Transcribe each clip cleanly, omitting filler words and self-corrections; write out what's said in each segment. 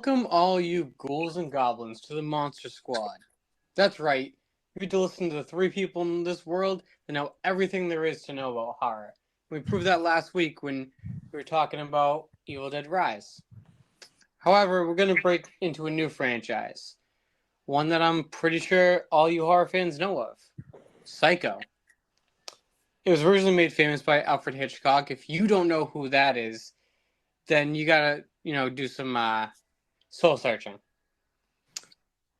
Welcome, all you ghouls and goblins, to the Monster Squad. That's right, you get to listen to the three people in this world that know everything there is to know about horror. We proved that last week when we were talking about Evil Dead Rise. However, we're going to break into a new franchise. One that I'm pretty sure all you horror fans know of Psycho. It was originally made famous by Alfred Hitchcock. If you don't know who that is, then you gotta, do some soul searching.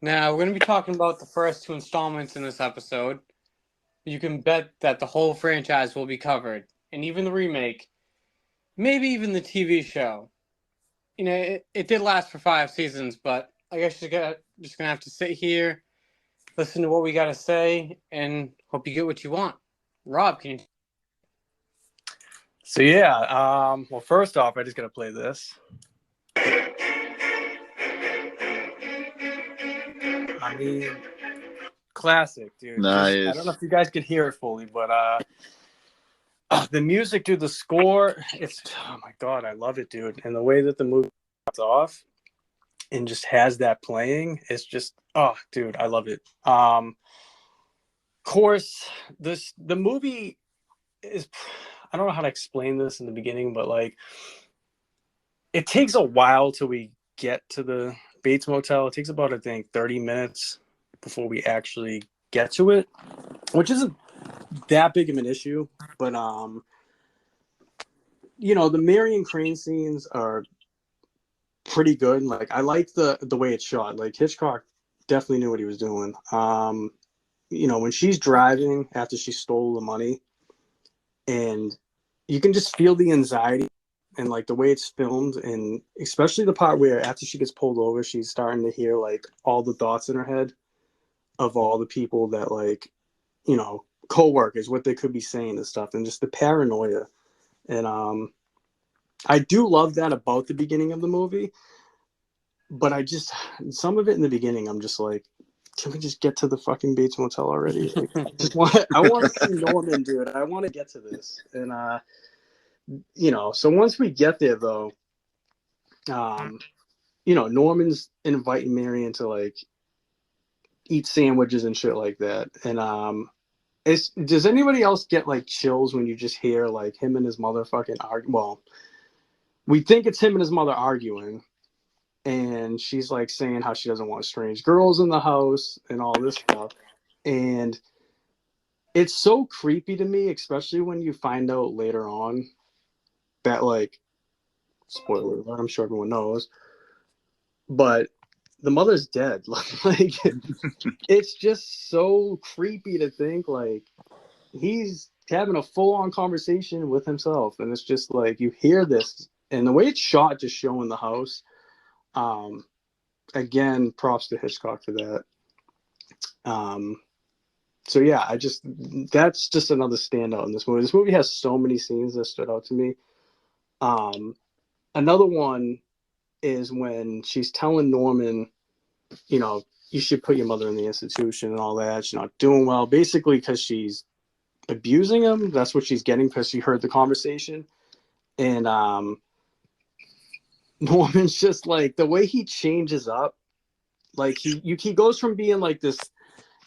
Now, we're going to be talking about the first two installments in this episode. You can bet that the whole franchise will be covered, and even the remake, maybe even the TV show. It did last for 5 seasons, but I guess you're just going to have to sit here, listen to what we got to say, and hope you get what you want. Rob, can you... Well, first off, I just got to play this. I mean, classic, dude. Nice. I don't know if you guys could hear it fully, but the music, dude, the score, oh my God, I love it, dude. And the way that the movie starts off and just has that playing, it's just, oh, dude, I love it. Of course, the movie is, I don't know how to explain this in the beginning, but like, it takes a while till we get to the Bates Motel. It takes about, I think, 30 minutes before we actually get to it, which isn't that big of an issue. But, the Marion Crane scenes are pretty good. Like, I like the way it's shot. Like, Hitchcock definitely knew what he was doing. When she's driving after she stole the money, and you can just feel the anxiety and like the way it's filmed, and especially the part where after she gets pulled over, she's starting to hear like all the thoughts in her head of all the people that, like, co-workers, what they could be saying and stuff, and just the paranoia. And I do love that about the beginning of the movie, but some of it in the beginning, I'm just like, can we just get to the fucking Bates Motel already? Like, I want to see Norman, dude. I want to get to this. And so once we get there, though, Norman's inviting Marion to like eat sandwiches and shit like that. And does anybody else get like chills when you just hear like him and his mother fucking argue? Well, we think it's him and his mother arguing, and she's like saying how she doesn't want strange girls in the house and all this stuff. And it's so creepy to me, especially when you find out later on that, like, spoiler alert, I'm sure everyone knows, but the mother's dead. Like, it's just so creepy to think like he's having a full-on conversation with himself, and it's just like you hear this, and the way it's shot, just showing the house. Again, props to Hitchcock for that. That's just another standout in this movie. This movie has so many scenes that stood out to me. Another one is when she's telling Norman, you should put your mother in the institution and all that. She's not doing well, basically because she's abusing him. That's what she's getting because she heard the conversation. And Norman's just like, the way he changes up, like he goes from being like this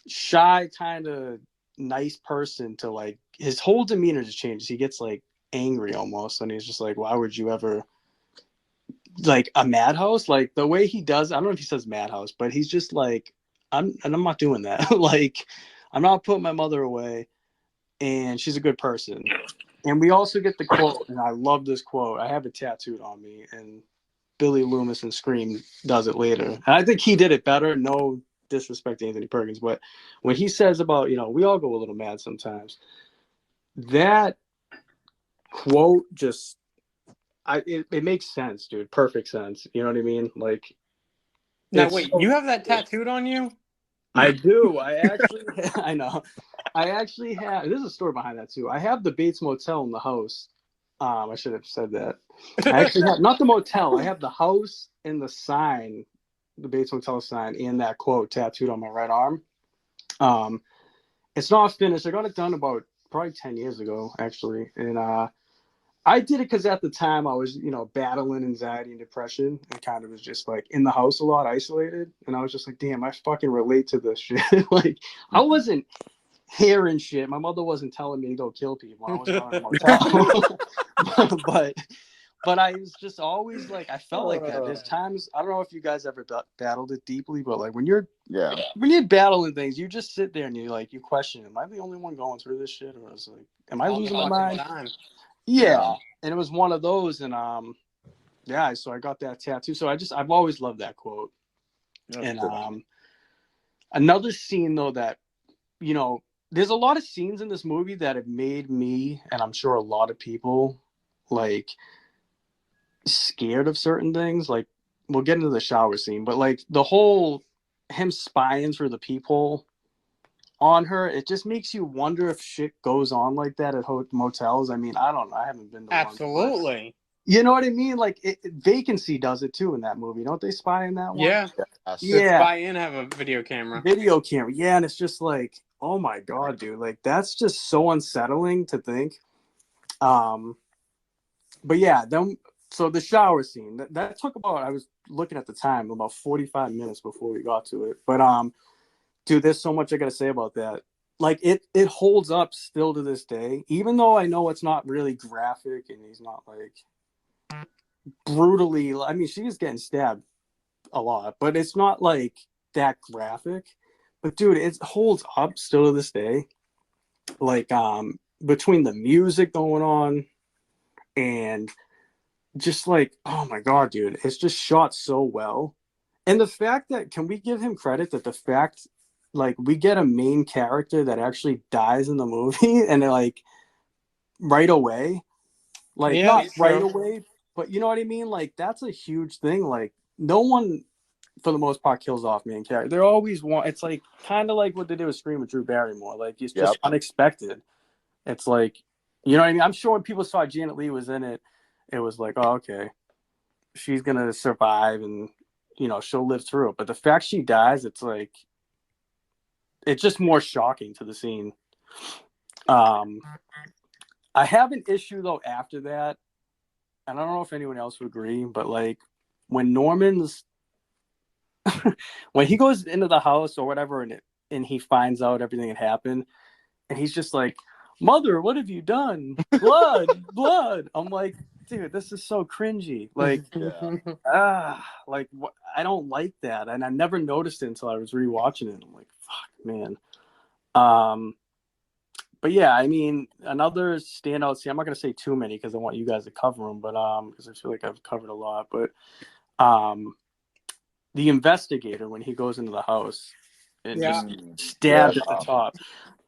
shy kind of nice person to like his whole demeanor just changes. He gets like angry almost, and he's just like, why would you ever, like, a madhouse? Like the way he does, I don't know if he says madhouse, but he's just like, I'm not doing that. Like, I'm not putting my mother away, and she's a good person. And we also get the quote, and I love this quote. I have it tattooed on me, and Billy Loomis in Scream does it later. And I think he did it better. No disrespect to Anthony Perkins, but when he says about, we all go a little mad sometimes, that quote just, it makes sense, dude. Perfect sense. You know what I mean? Like, Now, wait, you have that tattooed on you? I do. I actually, I know. I actually have, there's a story behind that too. I have the Bates Motel in the house. I should have said that. I actually have, not the motel. I have the house and the sign, the Bates Motel sign, and that quote tattooed on my right arm. It's not finished. I got it done about probably 10 years ago, actually. And I did it because at the time I was, battling anxiety and depression and kind of was just like in the house a lot, isolated. And I was just like, damn, I fucking relate to this shit. Like, I wasn't hearing shit. My mother wasn't telling me to go kill people. I wasn't going to a motel. but I was just always like, I felt like that. There's times, I don't know if you guys ever battled it deeply, but like when you're battling things, you just sit there and you question, am I the only one going through this shit? Or is like, am I losing my mind? Yeah. And it was one of those. And, so I got that tattoo. So I've always loved that quote. That's and, cool. Another scene though, that, there's a lot of scenes in this movie that have made me, and I'm sure a lot of people, like, scared of certain things. Like, we'll get into the shower scene, but like the whole him spying through the peephole on her, it just makes you wonder if shit goes on like that at motels. I mean, I don't know. I haven't been to Absolutely. One. You know what I mean? Like, Vacancy does it too in that movie. Don't they spy in that one? Yeah. Yeah. Spy and have a video camera. Yeah, and it's just like, oh my god, dude. Like, that's just so unsettling to think. But yeah, then so the shower scene that took about, I was looking at the time, about 45 minutes before we got to it. But dude, there's so much I gotta say about that. Like, it holds up still to this day, even though I know it's not really graphic and he's not like brutally. I mean, she's getting stabbed a lot, but it's not like that graphic. But dude, it holds up still to this day. Like, between the music going on and just like, oh my god, dude, it's just shot so well. And the fact that, can we give him credit that the fact, like, we get a main character that actually dies in the movie and like right away, like, not right away, but you know what I mean? Like, that's a huge thing. Like, no one for the most part kills off main character. They're always it's like kind of like what they did with Scream with Drew Barrymore. Like, it's just unexpected. It's like, you know what I mean? I'm sure when people saw Janet Leigh was in it, it was like, oh, okay, she's gonna survive and she'll live through it. But the fact she dies, it's like, it's just more shocking to the scene. I have an issue though after that, and I don't know if anyone else would agree, but like when Norman's when he goes into the house or whatever, and he finds out everything that happened, and he's just like, "Mother, what have you done? Blood." I'm like, dude, this is so cringy. Like, I don't like that, and I never noticed it until I was rewatching it. I'm like, fuck, man. But yeah, I mean, another standout scene. I'm not gonna say too many because I want you guys to cover them, but because I feel like I've covered a lot. But the investigator, when he goes into the house and just stabbed at the top.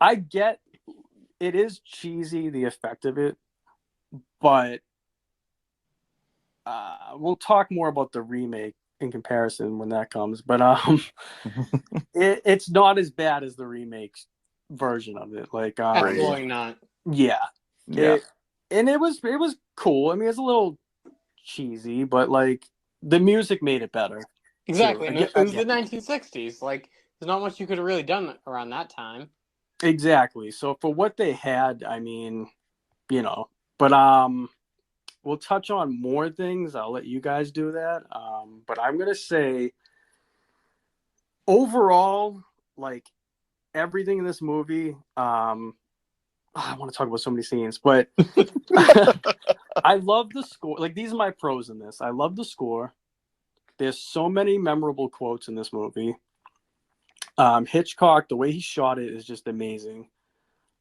I get it is cheesy, the effect of it, but we'll talk more about the remake in comparison when that comes. But it's not as bad as the remake version of it. Like, absolutely not. Yeah. And it was cool. I mean, it's a little cheesy, but like the music made it better. Exactly. It was the 1960s. Like, there's not much you could have really done around that time. Exactly. So for what they had, I mean, but we'll touch on more things. I'll let you guys do that. But I'm gonna say overall, like, everything in this movie, I want to talk about so many scenes, but I love the score. Like, these are my pros in this. I love the score. There's so many memorable quotes in this movie. Hitchcock, the way he shot it is just amazing.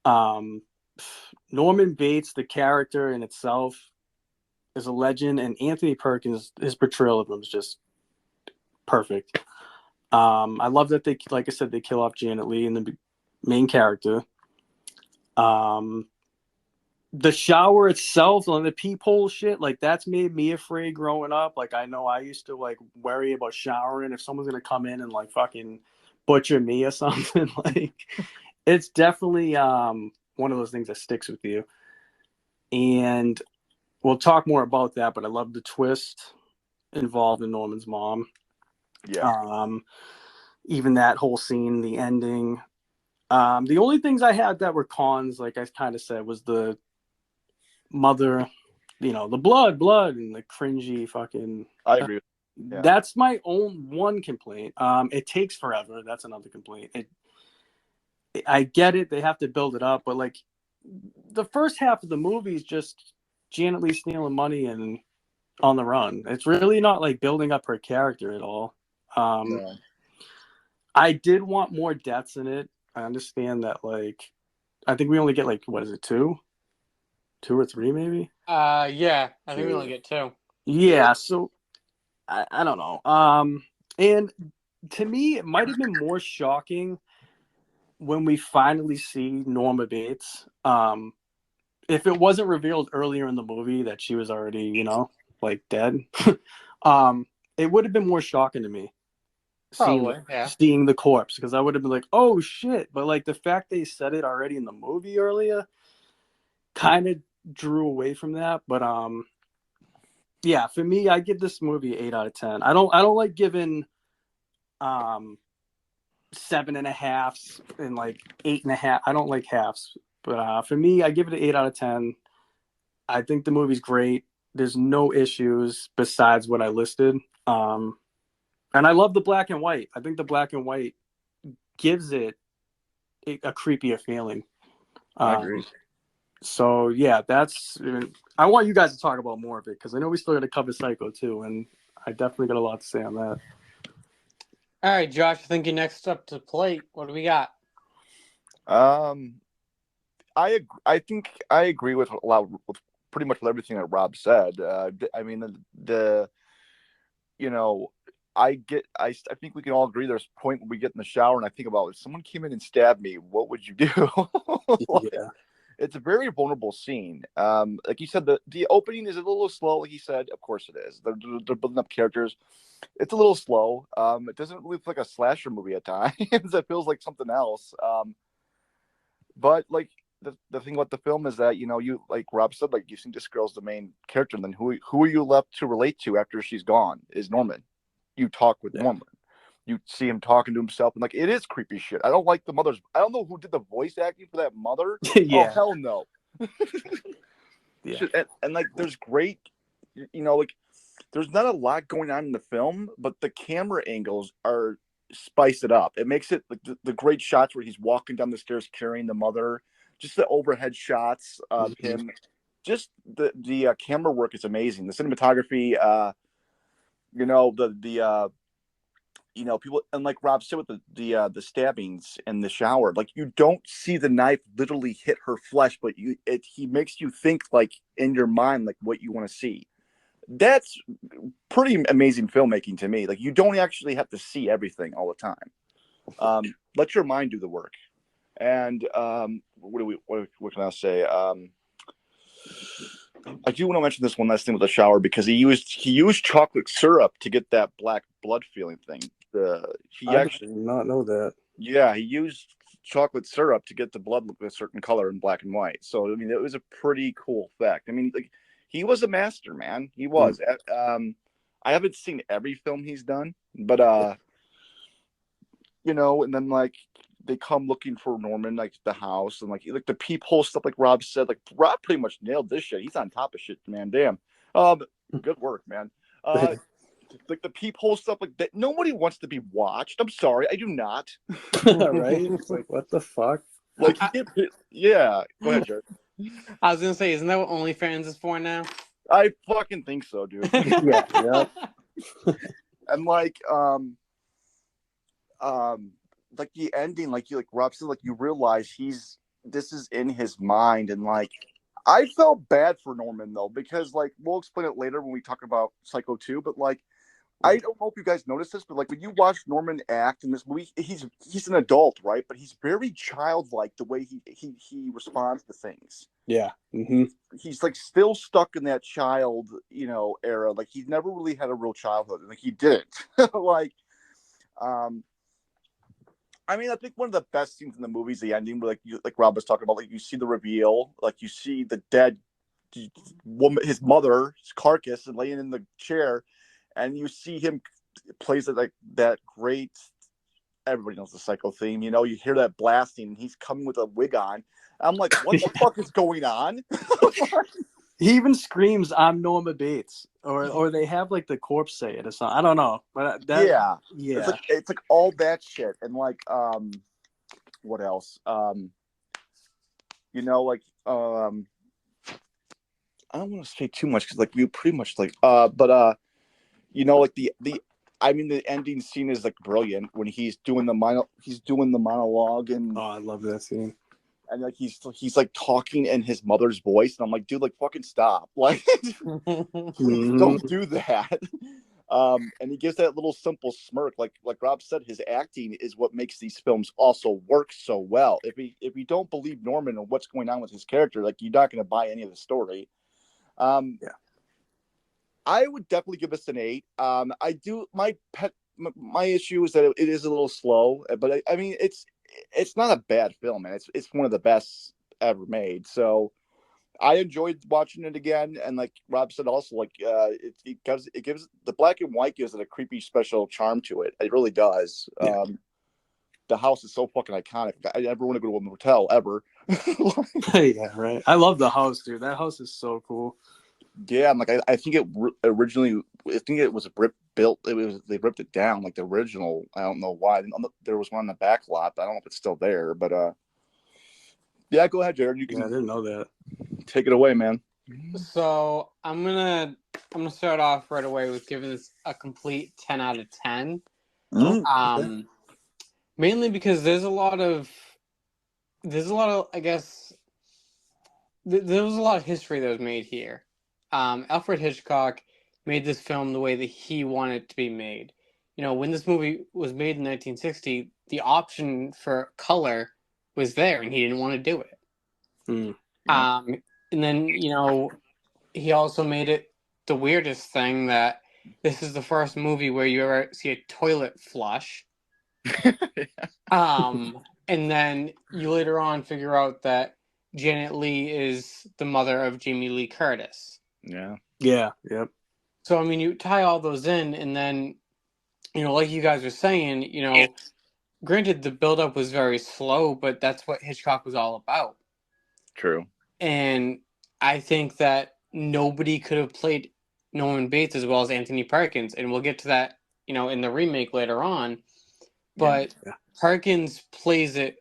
Norman Bates, the character in itself, is a legend, and Anthony Perkins, his portrayal of him is just perfect. I love that they, like I said, they kill off Janet Leigh and the main character. The shower itself, on the peephole shit, like, that's made me afraid growing up. Like, I know I used to like worry about showering if someone's gonna come in and like fucking butcher me or something. Like, it's definitely one of those things that sticks with you. And we'll talk more about that, but I love the twist involved in Norman's mom. Even that whole scene, the ending. The only things I had that were cons, like I kind of said, was the mother the blood, and the cringy fucking. I agree. Yeah. That's my own one complaint. It takes forever. That's another complaint. I get it. They have to build it up, but like the first half of the movie is just Janet Leigh stealing money and on the run. It's really not like building up her character at all. No. I did want more deaths in it. I understand that, like, I think we only get, like, what is it, two or three, maybe? Yeah, I think we only get 2. Yeah, so I don't know. And to me, it might have been more shocking when we finally see Norma Bates. If it wasn't revealed earlier in the movie that she was already, like dead, it would have been more shocking to me. Probably, seeing the corpse, because I would have been like, oh shit. But like the fact they said it already in the movie earlier kind of drew away from that. But yeah, for me, I give this movie 8 out of 10. I don't like giving 7.5s and like 8.5. I don't like halves. But for me, I give it an 8 out of 10. I think the movie's great. There's no issues besides what I listed. And I love the black and white. I think the black and white gives it a creepier feeling. I agree. So yeah, I want you guys to talk about more of it, because I know we still got to cover Psycho too, and I definitely got a lot to say on that. All right, Josh, I think you're next up to plate. What do we got? I think I agree with pretty much everything that Rob said. I mean I think we can all agree there's a point when we get in the shower and I think about, if someone came in and stabbed me, what would you do? Yeah. It's a very vulnerable scene. Like you said, the opening is a little slow. Like he said, of course it is. They're building up characters. It's a little slow. It doesn't really feel like a slasher movie at times. It feels like something else. But like the thing about the film is that, you, like Rob said, like you think this girl's the main character, and then who are you left to relate to after she's gone is Norman. You talk with Norman. You see him talking to himself, and like, it is creepy shit. I don't like the mother's. I don't know who did the voice acting for that mother. Yeah. Oh hell no. Yeah. And like, there's great, like, there's not a lot going on in the film, but the camera angles are spice it up. It makes it like the great shots where he's walking down the stairs carrying the mother, just the overhead shots of him, just the camera work is amazing. The cinematography, people, and like Rob said with the stabbings in the shower, like you don't see the knife literally hit her flesh, but he makes you think, like, in your mind, like what you want to see. That's pretty amazing filmmaking to me. Like, you don't actually have to see everything all the time. Let your mind do the work. And what can I say? I do want to mention this one last thing with the shower, because he used chocolate syrup to get that black blood feeling thing. I did not know that. Yeah, he used chocolate syrup to get the blood look a certain color in black and white. So I mean, it was a pretty cool effect. I mean, like, he was a master, man. He was. I haven't seen every film he's done, but and then like they come looking for Norman, like the house, and like the peephole stuff, like Rob said, like Rob pretty much nailed this shit. He's on top of shit, man. Damn. Good work, man. Like the peephole stuff, like that. Nobody wants to be watched. I'm sorry, I do not. Right? It's like, what the fuck? Like, yeah. Go ahead, Jared. I was gonna say, isn't that what OnlyFans is for now? I fucking think so, dude. Yeah. And like the ending, like Rob said, like you realize this is in his mind, and like I felt bad for Norman though, because like we'll explain it later when we talk about Psycho 2, but like I don't know if you guys noticed this, but like when you watch Norman act in this movie, he's an adult, right? But he's very childlike the way he responds to things. Yeah. Mm-hmm. He's like still stuck in that child, era. Like he's never really had a real childhood. Like he didn't. Like, I mean, I think one of the best scenes in the movie is the ending, where like Rob was talking about, like you see the reveal, like you see the dead woman, his mother's carcass, and laying in the chair, and you see him plays it like that great. Everybody knows the Psycho theme, you hear that blasting, and he's coming with a wig on. I'm like, what the fuck is going on? He even screams, "I'm Norma Bates," or they have like the corpse say it or something. I don't know, but that It's like all that shit, and like what else? You know, like I don't want to say too much because like we pretty much like you know, like the I mean the ending scene is like brilliant when he's doing the monologue, and oh, I love that scene. and like he's like talking in his mother's voice, and I'm like, dude, like fucking stop, like don't do that. And he gives that little simple smirk, like Rob said, his acting is what makes these films also work so well. If you don't believe Norman and what's going on with his character, like you're not going to buy any of the story. Yeah, I would definitely give this an 8. I do my issue is that it is a little slow, but I mean it's not a bad film, man. It's one of the best ever made. So I enjoyed watching it again, and like Rob said, also like it gives the black and white gives it a creepy special charm to it. It really does. Yeah. The house is so fucking iconic. I never want to go to a motel ever. Yeah, right. I love the house, dude. That house is so cool. Yeah, I'm like I think it originally. I think it was built. They ripped it down like the original. I don't know why. There was one on the back lot, but I don't know if it's still there. But yeah, go ahead, Jared. You can I didn't know that. take it away, man. So I'm gonna start off right away with giving this a complete 10 out of 10. Okay. Mainly because there's a lot of I guess there was a lot of history that was made here. Alfred Hitchcock made this film the way that he wanted it to be made. You know, when this movie was made in 1960, the option for color was there, and he didn't want to do it. And then, you know, he also made it the weirdest thing that this is the first movie where you ever see a toilet flush. And then you later on figure out that Janet Leigh is the mother of Jamie Lee Curtis. Yeah. Yeah. Yep. So, I mean, you tie all those in, and then, you know, like you guys were saying, you know, granted the buildup was very slow, but that's what Hitchcock was all about. True. And I think that nobody could have played Norman Bates as well as Anthony Perkins, and we'll get to that, you know, in the remake later on. But Perkins plays it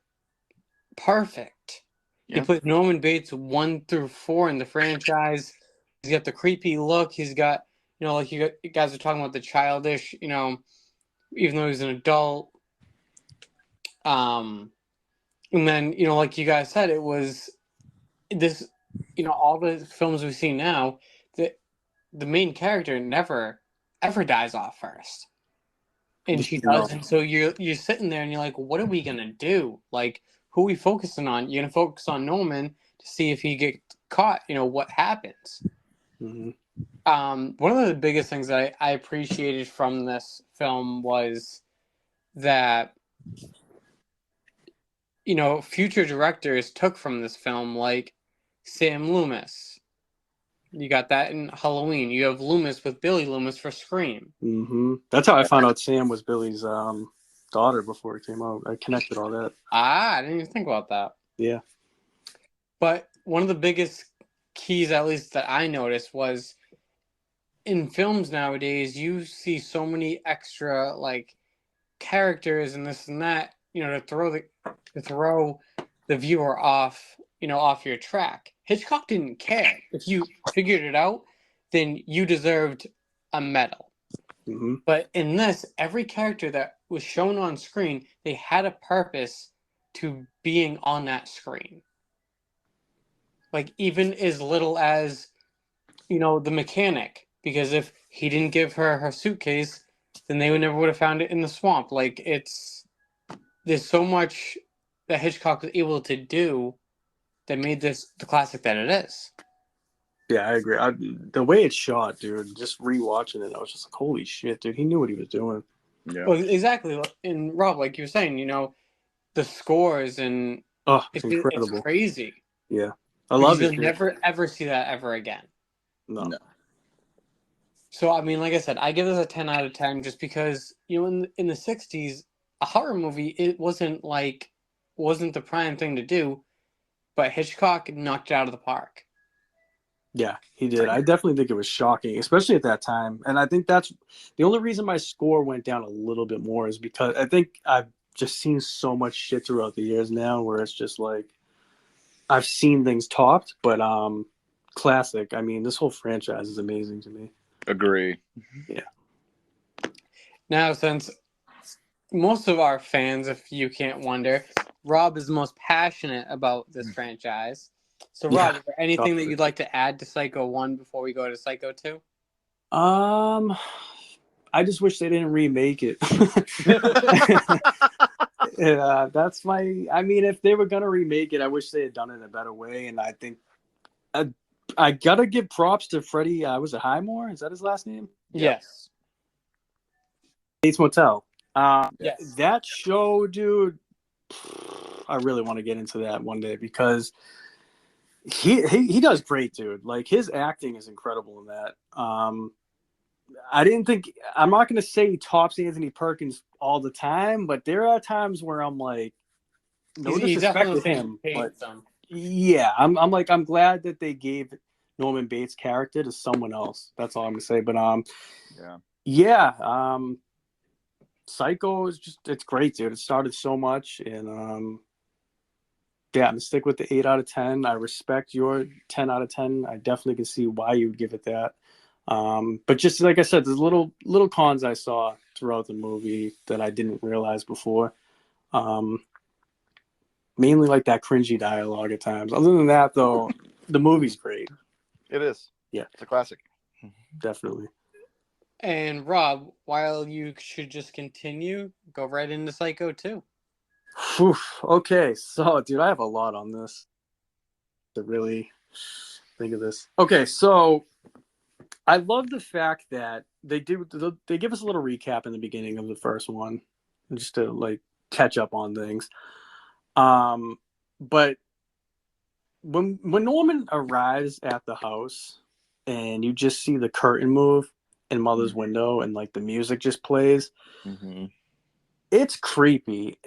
perfect. Yeah. He put Norman Bates 1 through 4 in the franchise. He's got the creepy look. He's got, you know, like you guys are talking about the childish, you know, even though he's an adult. And then, you know, like you guys said, it was this, you know, all the films we see now, the main character never ever dies off first. And she does, and so you're sitting there and you're like, what are we gonna do? Like, who are we focusing on? You're gonna focus on Norman to see if he gets caught, you know, what happens. One of the biggest things that I appreciated from this film was that, you know, future directors took from this film, like Sam Loomis. You got that in Halloween. You have Loomis with Billy Loomis for Scream. That's how I found out Sam was Billy's daughter before it came out. I connected all that. I didn't even think about that. Yeah. But one of the biggest keys, at least that I noticed, was in films nowadays, you see so many extra like characters and this and that, you know, to throw the viewer off, you know, off your track. Hitchcock didn't care. If you figured it out, then you deserved a medal. But in this, every character that was shown on screen, they had a purpose to being on that screen. Like, even as little as, you know, the mechanic. Because if he didn't give her suitcase, then they never would have found it in the swamp. Like, there's so much that Hitchcock was able to do that made this the classic that it is. Yeah, I agree. The way it's shot, dude, just rewatching it, I was just like, holy shit, dude. He knew what he was doing. Yeah. Well, exactly. And Rob, like you were saying, you know, the scores and it's incredible. It's crazy. Yeah. I love it. You'll never, ever see that ever again. No. So, I mean, like I said, I give this a 10 out of 10 just because, you know, in the 60s, a horror movie, it wasn't the prime thing to do, but Hitchcock knocked it out of the park. Yeah, he did. I definitely think it was shocking, especially at that time. And I think that's the only reason my score went down a little bit more is because I think I've just seen so much shit throughout the years now where it's just like I've seen things topped, but classic. I mean, this whole franchise is amazing to me. Agree. Yeah. Now, since most of our fans, if you can't wonder, Rob is the most passionate about this franchise. So, Rob, Yeah. is there anything that you'd like to add to Psycho 1 before we go to Psycho 2? I just wish they didn't remake it. That's my. I mean, if they were gonna remake it, I wish they had done it in a better way. And I think I gotta give props to Freddie. Was it Highmore? Is that his last name? Yes. Bates Motel. Yes. That show, dude. I really want to get into that one day because he does great, dude. Like his acting is incredible in that. I didn't think I'm not going to say he tops Anthony Perkins all the time, but there are times where I'm like, no disrespect to him, but yeah, I'm like I'm glad that they gave Norman Bates' character to someone else. That's all I'm going to say. But Psycho is it's great, dude. It started so much, and yeah, I'm gonna stick with the 8 out of 10. I respect your 10 out of 10. I definitely can see why you would give it that. But just like I said, there's little cons I saw throughout the movie that I didn't realize before. Mainly like that cringy dialogue at times. Other than that, though, the movie's great. It is. Yeah, it's a classic. Definitely. And Rob, while you should just continue, go right into Psycho 2. Whew. Okay, so dude, I have a lot on this to really think of this. Okay, so I love the fact that they give us a little recap in the beginning of the first one, just to like catch up on things. But when Norman arrives at the house and you just see the curtain move in Mother's window and like the music just plays, it's creepy.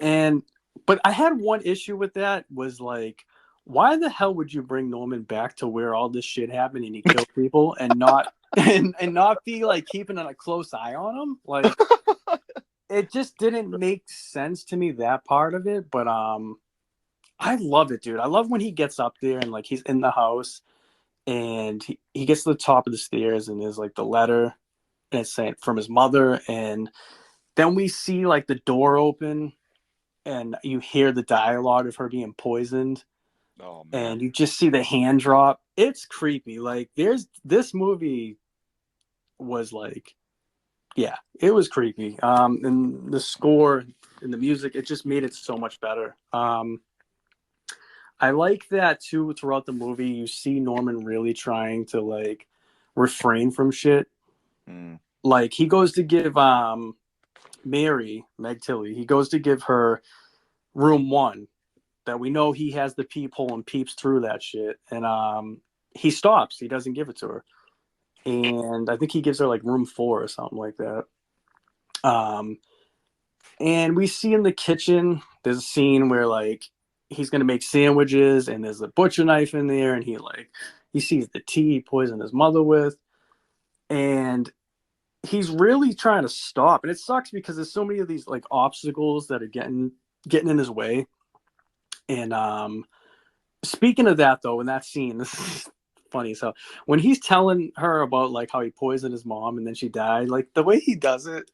But I had one issue with that was like, why the hell would you bring Norman back to where all this shit happened and he killed people and not and not be like keeping a close eye on him? Like it just didn't make sense to me, that part of it. But I love it, dude. I love when he gets up there and like he's in the house and he gets to the top of the stairs and there's like the letter and it's saying from his mother, and then we see like the door open and you hear the dialogue of her being poisoned. Oh, man. And you just see the hand drop. It's creepy. Like this movie was like, yeah, it was creepy. And the score and the music, it just made it so much better. I like that too. Throughout the movie, you see Norman really trying to like refrain from shit. Like he goes to give Mary, Meg Tilly, he goes to give her room 1 that we know he has the peephole and peeps through that shit. And he stops. He doesn't give it to her. And I think he gives her like room 4 or something like that. And we see in the kitchen, there's a scene where like he's going to make sandwiches and there's a butcher knife in there. And he sees the tea he poisoned his mother with. And he's really trying to stop. And it sucks because there's so many of these like obstacles that are getting in his way. And speaking of that, though, in that scene, this is funny. So when he's telling her about like how he poisoned his mom and then she died, like the way he does it,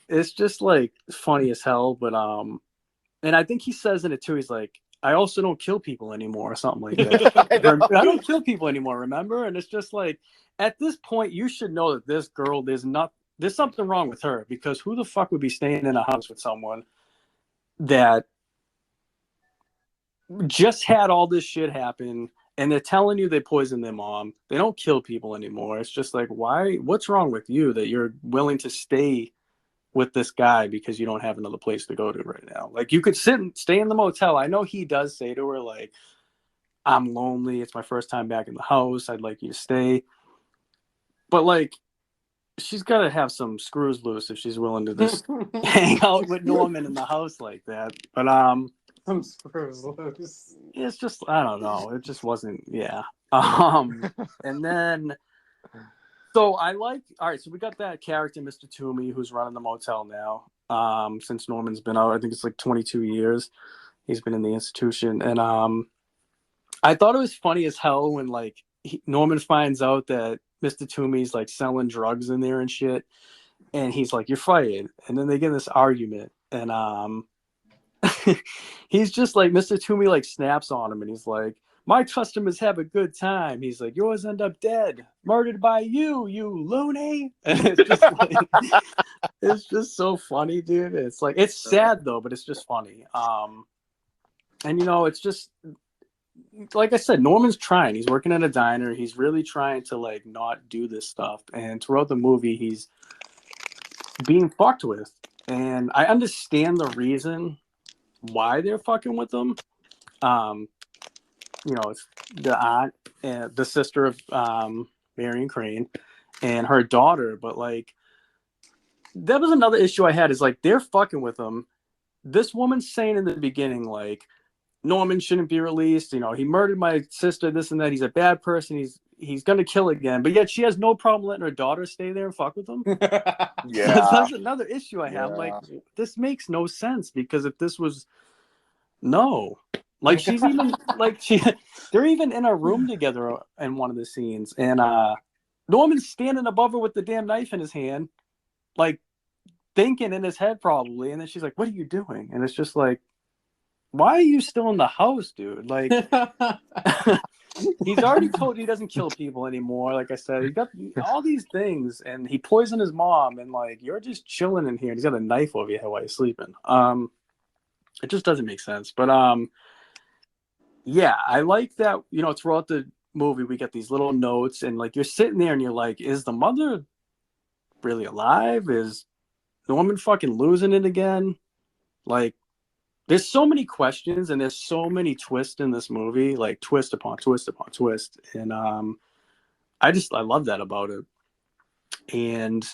it's just like funny as hell. But and I think he says in it too. He's like, I also don't kill people anymore or something like that. I don't kill people anymore, remember? And it's just like at this point, you should know that this girl, there's something wrong with her, because who the fuck would be staying in a house with someone that just had all this shit happen and they're telling you they poisoned their mom. They don't kill people anymore. It's just like, why? What's wrong with you that you're willing to stay with this guy because you don't have another place to go to right now? Like you could stay in the motel. I know he does say to her like, I'm lonely. It's my first time back in the house. I'd like you to stay. But like, she's got to have some screws loose if she's willing to just hang out with Norman in the house like that. But some screws loose. It's just, I don't know. It just wasn't, yeah. And then, so I like, all right, so we got that character, Mr. Toomey, who's running the motel now. Since Norman's been out, I think it's like 22 years he's been in the institution. And I thought it was funny as hell when like Norman finds out that Mr. Toomey's like selling drugs in there and shit. And he's like, "You're fired." And then they get in this argument. And he's just like, Mr. Toomey like snaps on him and he's like, "My customers have a good time." He's like, "Yours end up dead, murdered by you, you loony." And it's just like, it's just so funny, dude. It's like, it's sad though, but it's just funny. And you know, it's just like I said, Norman's trying. He's working at a diner. He's really trying to like not do this stuff. And throughout the movie, he's being fucked with. And I understand the reason why they're fucking with him. You know, it's the aunt and the sister of Marion Crane and her daughter. But like, that was another issue I had, is like, they're fucking with him. This woman's saying in the beginning, like, Norman shouldn't be released. You know, he murdered my sister, this and that. He's a bad person. He's going to kill again. But yet she has no problem letting her daughter stay there and fuck with him. Yeah. That's another issue I have. Like, this makes no sense, because if this was, no. Like, she's even, like, they're even in a room together in one of the scenes. And Norman's standing above her with the damn knife in his hand, like, thinking in his head probably. And then she's like, "What are you doing?" And it's just like, why are you still in the house, dude? Like, he's already told you he doesn't kill people anymore. Like I said, he got all these things, and he poisoned his mom, and like, you're just chilling in here, and he's got a knife over your head while you're sleeping. It just doesn't make sense. But yeah, I like that. You know, throughout the movie, we get these little notes, and like, you're sitting there, and you're like, is the mother really alive? Is Norman fucking losing it again? Like, there's so many questions, and there's so many twists in this movie, like twist upon twist upon twist. And I love that about it. And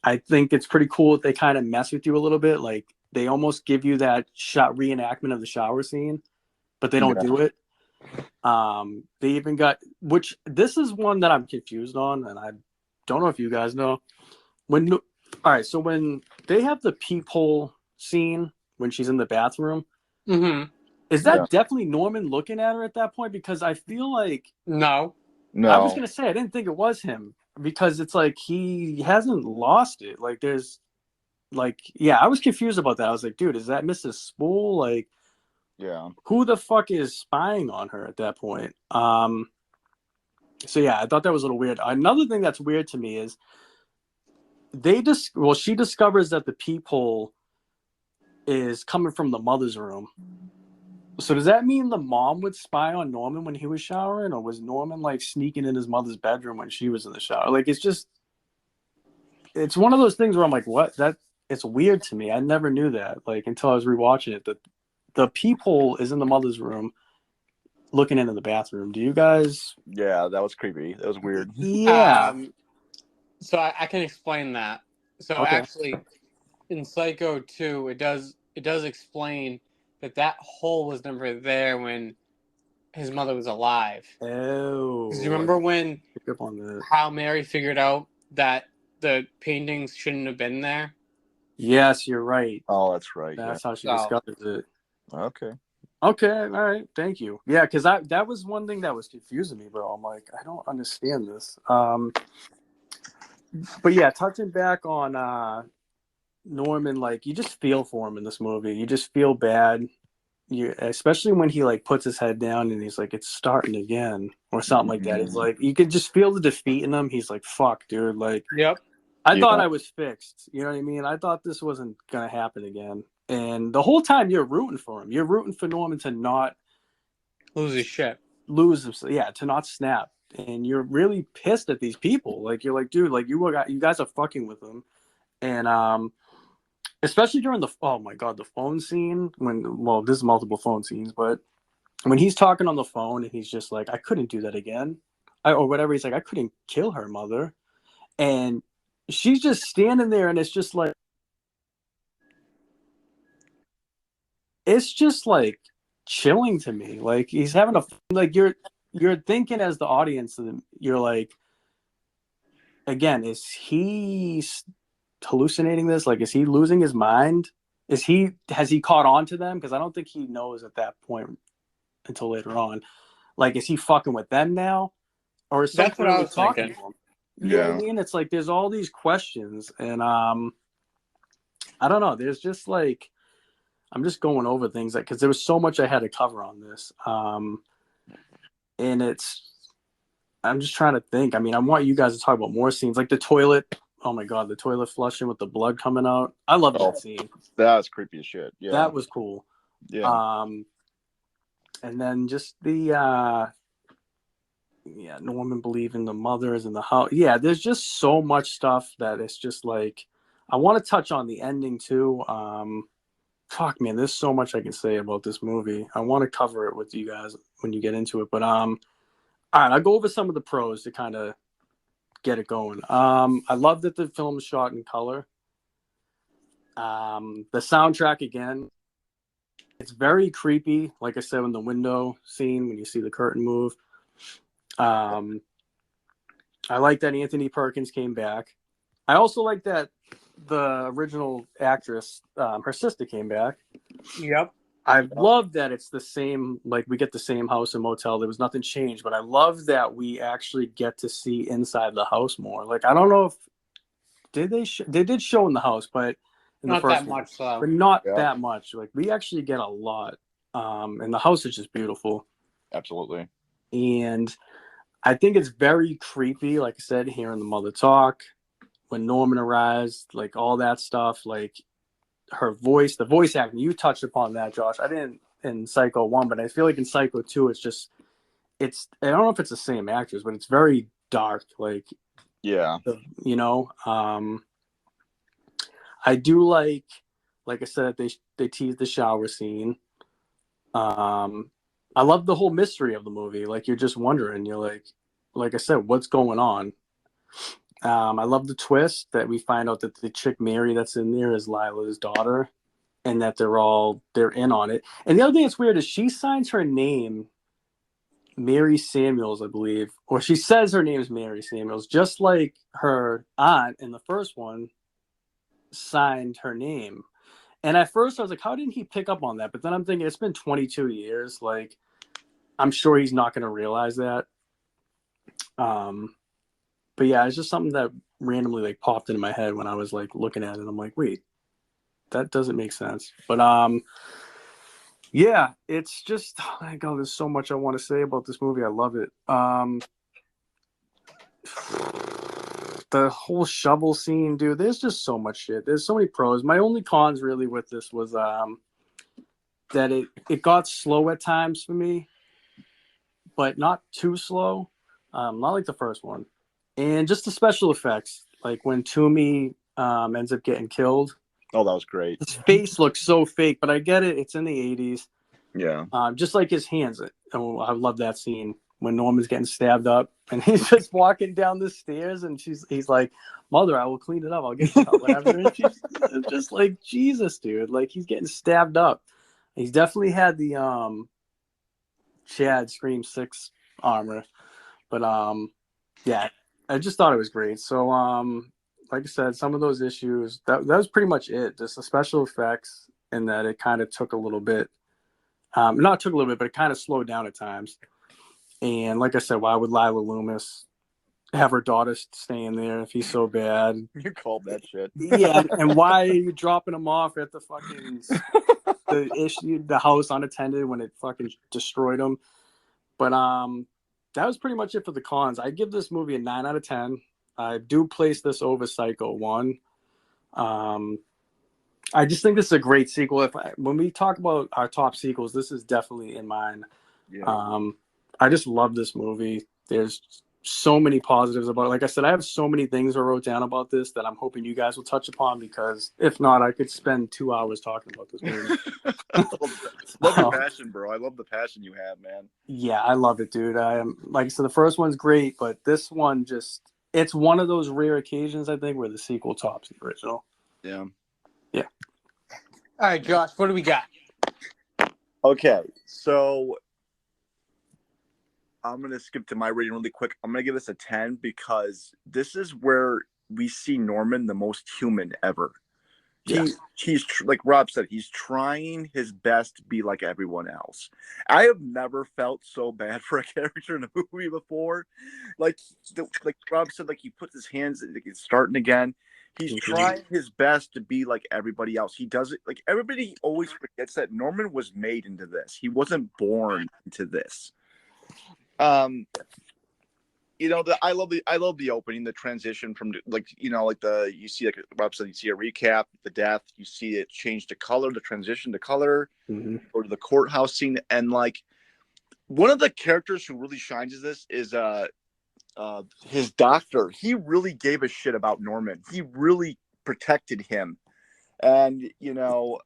I think it's pretty cool that they kind of mess with you a little bit. Like, they almost give you that shot reenactment of the shower scene, but they don't do it. They even got, which this is one that I'm confused on, and I don't know if you guys know. All right, so when they have the peephole scene, when she's in the bathroom, is that definitely Norman looking at her at that point? Because I feel like, no. I was gonna say, I didn't think it was him, because it's like, he hasn't lost it. Like, there's like, yeah, I was confused about that. I was like, dude, is that Mrs. Spool? Like, yeah, who the fuck is spying on her at that point? So yeah, I thought that was a little weird. Another thing that's weird to me is she discovers that the peephole is coming from the mother's room. So does that mean the mom would spy on Norman when he was showering, or was Norman like sneaking in his mother's bedroom when she was in the shower? Like, it's one of those things where I'm like, what? It's weird to me. I never knew that, like, until I was rewatching it, that the peephole is in the mother's room looking into the bathroom. Do you guys? Yeah, that was creepy. That was weird. Yeah. So I can explain that. So actually, in Psycho 2, it does explain that hole was never there when his mother was alive. Oh. Because you remember when how Mary figured out that the paintings shouldn't have been there? Yes, you're right. Oh, that's right. That's how she discovered it. Okay. Okay, all right. Thank you. Yeah, because that was one thing that was confusing me, bro. I'm like, I don't understand this. But yeah, touching back on Norman, like, you just feel for him in this movie. You just feel bad. Especially when he like puts his head down and he's like, "It's starting again," or something like that. It's like, you could just feel the defeat in him. He's like, "Fuck, dude." Like, yep. I thought I was fixed. You know what I mean? I thought this wasn't gonna happen again. And the whole time you're rooting for him. You're rooting for Norman to not lose his shit. To not snap. And you're really pissed at these people. Like, you're like, dude, like, you guys are fucking with him. And especially during the phone scene, there's multiple phone scenes, but when he's talking on the phone and he's just like, "I couldn't do that again," or whatever. He's like, "I couldn't kill her mother," and she's just standing there, and it's just like chilling to me. Like, he's having you're thinking as the audience, you're like, again, is he hallucinating this? Like, is he losing his mind? Has he caught on to them? Because I don't think he knows at that point until later on. Like, is he fucking with them now? Or is That's something what I really was talking thinking. to him? You know what I Yeah. mean? It's like there's all these questions, and I don't know. There's just like I'm just going over things because there was so much I had to cover on this, and I'm just trying to think. I mean, I want you guys to talk about more scenes, like the toilet. Oh my god, the toilet flushing with the blood coming out. I love Oh, that scene. that was creepy as shit. Yeah. That was cool. Yeah. And then just the Norman believing the mothers and the house. Yeah, there's just so much stuff that it's just like I want to touch on the ending too. Fuck man, there's so much I can say about this movie. I want to cover it with you guys when you get into it. But all right, I'll go over some of the pros to kind of get it going. I love that the film is shot in color. The soundtrack again, it's very creepy. Like I said, in the window scene when you see the curtain move. I like that Anthony Perkins came back. I also like that the original actress, her sister, came back. Yep. I love that it's the same, like we get the same house and motel. There was nothing changed, but I love that we actually get to see inside the house more. Like I don't know if they did show in the house, but in the Not first that one, much, though. but not Yeah. that much. Like we actually get a lot, and the house is just beautiful. Absolutely. And I think it's very creepy. Like I said, hearing the mother talk when Norman arrives, like all that stuff, like her voice, the voice acting. You touched upon that, Josh. I didn't in Psycho 1, but I feel like in Psycho 2, I don't know if it's the same actors, but it's very dark. Like, Yeah. you know, I do like I said, they teased the shower scene. I love the whole mystery of the movie. Like you're just wondering, you're like I said, what's going on? I love the twist that we find out that the chick Mary that's in there is Lila's daughter, and that they're in on it. And the other thing that's weird is she signs her name Mary Samuels, I believe, or she says her name is Mary Samuels, just like her aunt in the first one signed her name. And at first I was like, how didn't he pick up on that? But then I'm thinking it's been 22 years. Like, I'm sure he's not going to realize that. But yeah, it's just something that randomly like popped into my head when I was like looking at it. I'm like, wait, that doesn't make sense. But yeah, it's just my God, there's so much I want to say about this movie. I love it. The whole shovel scene, dude. There's just so much shit. There's so many pros. My only cons really with this was that it got slow at times for me, but not too slow. Not like the first one. And just the special effects, like when Toomey ends up getting killed. Oh, that was great. His face looks so fake, but I get it. It's in the 80s. Yeah. Just like his hands. Oh, I love that scene when Norman's getting stabbed up and he's just walking down the stairs and he's like, "Mother, I will clean it up. I'll get you out, whatever." And she's just like, Jesus, dude. Like he's getting stabbed up. He's definitely had the Chad Scream 6 armor. But yeah, I just thought it was great. So like I said, some of those issues that was pretty much it. Just the special effects and that it kind of took a little bit. Not took a little bit, but it kind of slowed down at times. And like I said, why would Lila Loomis have her daughter stay in there if he's so bad? You called that shit. Yeah, and why are you dropping him off at the fucking the house unattended when it fucking destroyed him? But that was pretty much it for the cons. I give this movie a 9 out of 10. I do place this over Psycho 1. I just think this is a great sequel. When we talk about our top sequels, this is definitely in mine. Yeah. I just love this movie. There's so many positives about it. Like I said, I have so many things I wrote down about this that I'm hoping you guys will touch upon, because if not, I could spend 2 hours talking about this movie. Love your passion, bro. I love the passion you have, man. Yeah, I love it, dude. Like I said, the first one's great, but this one it's one of those rare occasions, I think, where the sequel tops the original. Yeah. Yeah. All right, Josh, what do we got? Okay, so I'm gonna skip to my rating really quick. I'm gonna give this a 10 because this is where we see Norman the most human ever. Yeah. He's like Rob said, he's trying his best to be like everyone else. I have never felt so bad for a character in a movie before. Like Rob said, like he puts his hands, like he's starting again. He's trying his best to be like everybody else. He does it like everybody always forgets that Norman was made into this. He wasn't born into this. You know, I love the opening, the transition from like, you know, like you see, like Rob said, you see a recap, the death, you see it change to color, the transition to color, or to the courthouse scene, and like one of the characters who really shines as this is his doctor. He really gave a shit about Norman. He really protected him, and you know,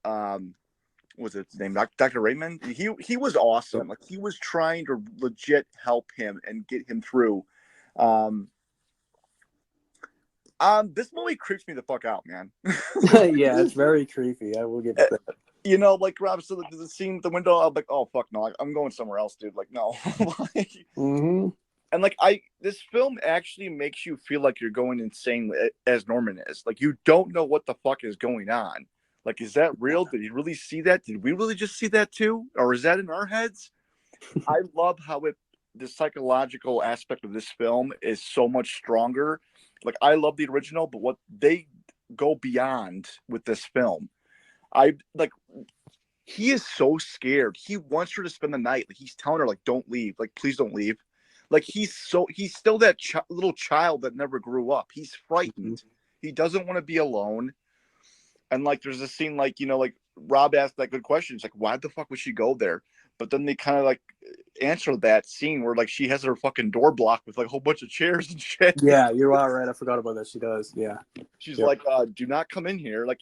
was it his name Dr. Raymond? He was awesome. Like he was trying to legit help him and get him through. This movie creeps me the fuck out, man. Yeah, it's very creepy. I will give it that. You know, like Rob said, the scene at the window, I'm like, oh fuck no, I'm going somewhere else, dude. Like, no. Like, and like this film actually makes you feel like you're going insane as Norman is. Like you don't know what the fuck is going on. Like, is that real? Did you really see that? Did we really just see that too? Or is that in our heads? I love how the psychological aspect of this film is so much stronger. Like I love the original, but what they go beyond with this film, he is so scared. He wants her to spend the night. Like he's telling her, like, don't leave. Like, please don't leave. Like he's still that little child that never grew up. He's frightened. He doesn't want to be alone. And like, there's a scene, like, you know, like Rob asked that good question. It's like, why the fuck would she go there? But then they kind of like answer that scene where like she has her fucking door blocked with like a whole bunch of chairs and shit. Yeah, you are right. I forgot about that. She does. Yeah. She's like, do not come in here. Like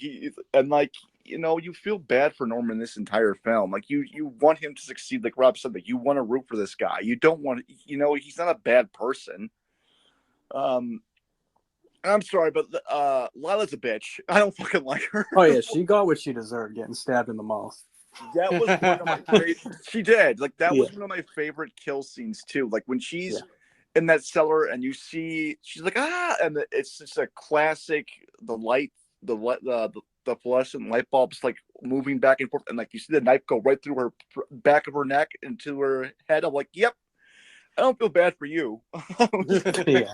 and like, you know, you feel bad for Norman this entire film. Like you want him to succeed. Like Rob said, that you want to root for this guy. You don't want, you know, he's not a bad person. I'm sorry, but Lila's a bitch. I don't fucking like her. Oh yeah, she got what she deserved, getting stabbed in the mouth. That was one of my favorite. She did. Like that was one of my favorite kill scenes too. Like when she's in that cellar and you see she's like and it's just a classic. The fluorescent light bulbs like moving back and forth, and like you see the knife go right through her back of her neck into her head. I'm like, yep, I don't feel bad for you. Yeah.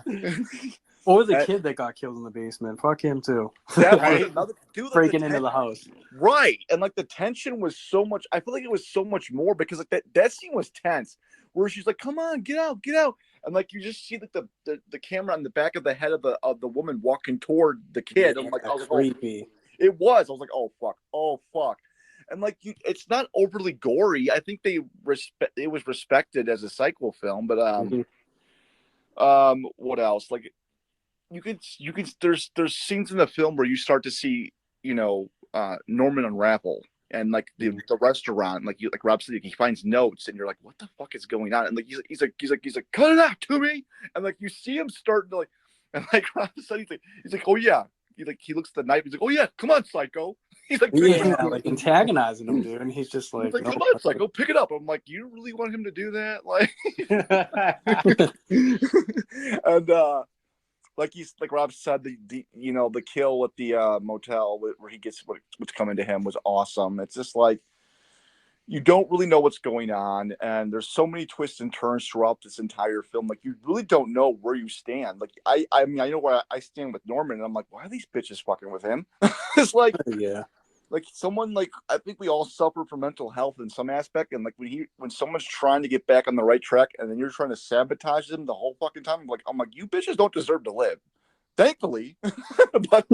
Or the kid that got killed in the basement. Fuck him too. That was another dude breaking into the house. Right. And like the tension was so much. I feel like it was so much more because like that scene was tense where she's like, come on, get out. And like you just see like the camera on the back of the head of the woman walking toward the kid. Yeah, I'm like, creepy. It was. I was like, oh fuck. And like it's not overly gory. I think it was respected as a sequel film, but what else? Like you can there's scenes in the film where you start to see, you know, Norman unravel, and like the restaurant, like Rob said, he finds notes and you're like, what the fuck is going on? And like he's like cut it out to me, and like you see him starting to like, and like Rob said, he's like oh yeah, he looks at the knife, he's like, oh yeah, come on, psycho. He's like, like antagonizing him, dude, and he's just like, come on, psycho, pick it up. I'm like, you really want him to do that? Like and like Rob said, the you know, the kill at the motel where he gets what's coming to him was awesome. It's just like you don't really know what's going on, and there's so many twists and turns throughout this entire film. Like you really don't know where you stand. Like I mean I know where I stand with Norman, and I'm like, why are these bitches fucking with him? It's like like someone, like I think we all suffer from mental health in some aspect, and like when someone's trying to get back on the right track and then you're trying to sabotage them the whole fucking time, I'm like you bitches don't deserve to live. Thankfully. But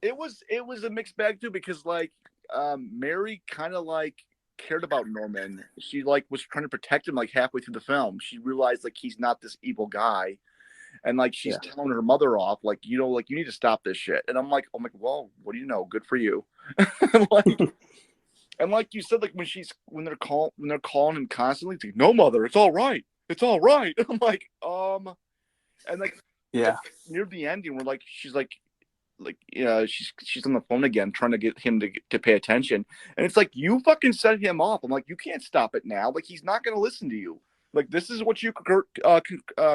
it was a mixed bag too, because like Mary kind of like cared about Norman. She like was trying to protect him like halfway through the film. She realized like he's not this evil guy. And like she's telling her mother off, like, you know, like you need to stop this shit. And I'm like, well, what do you know? Good for you. and like you said, like when they're calling him constantly, it's like, no, mother, it's all right. It's all right. I'm like, and like near the ending, where like she's she's on the phone again trying to get him to pay attention, and it's like, you fucking set him off. I'm like, you can't stop it now. Like he's not going to listen to you. Like, this is what you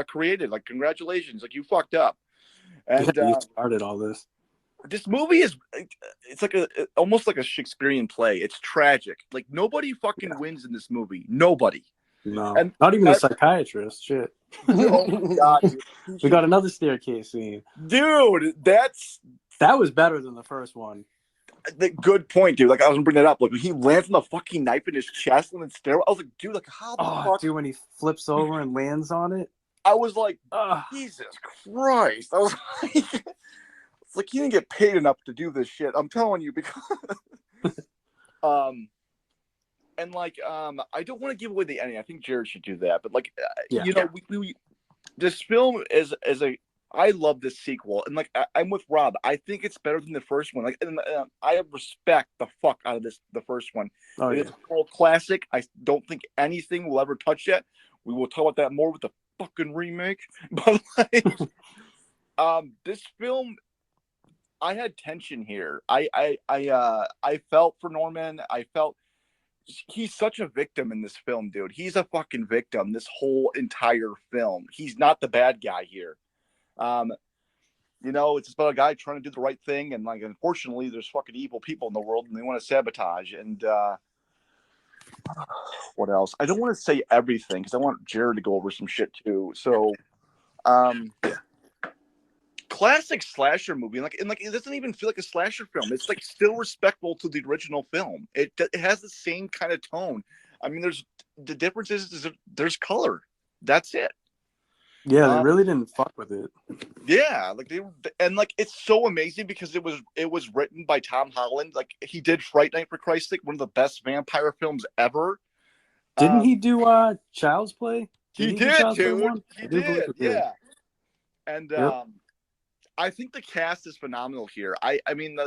created. Like, congratulations. Like, you fucked up. And You started all this. this movie is, it's like almost like a Shakespearean play. It's tragic. Like, nobody fucking wins in this movie. Nobody. No, And not even a psychiatrist. Shit. oh my God, dude. We got another staircase scene. Dude, that was better than the first one. Good point, dude. Like, I was gonna bring that up. Like, he lands on the fucking knife in his chest and then stairwell. I was like, dude, like, how the fuck? Dude, when he flips over and lands on it. I was like, Jesus Christ. I was like, it's like, he didn't get paid enough to do this shit. I'm telling you, because and like, I don't want to give away the ending. I think Jared should do that. But like, you know, we this film is a. I love this sequel, and like, I'm with Rob. I think it's better than the first one. Like, and I respect the fuck out of the first one. It's a cult classic. I don't think anything will ever touch that. We will talk about that more with the fucking remake. But like, this film, I had tension here. I felt for Norman. I felt he's such a victim in this film, dude. He's a fucking victim this whole entire film. He's not the bad guy here. You know, it's about a guy trying to do the right thing, and like, unfortunately, there's fucking evil people in the world, and they want to sabotage. And what else? I don't want to say everything because I want Jared to go over some shit too. So, classic slasher movie, and it doesn't even feel like a slasher film. It's like still respectful to the original film. It has the same kind of tone. I mean, the difference is there's color. That's it. Yeah, they really didn't fuck with it. Yeah, like it's so amazing because it was written by Tom Holland. Like, he did Fright Night, for Christ's sake, one of the best vampire films ever. Didn't he do Child's Play? He did, dude. He did, yeah. And I think the cast is phenomenal here. I mean,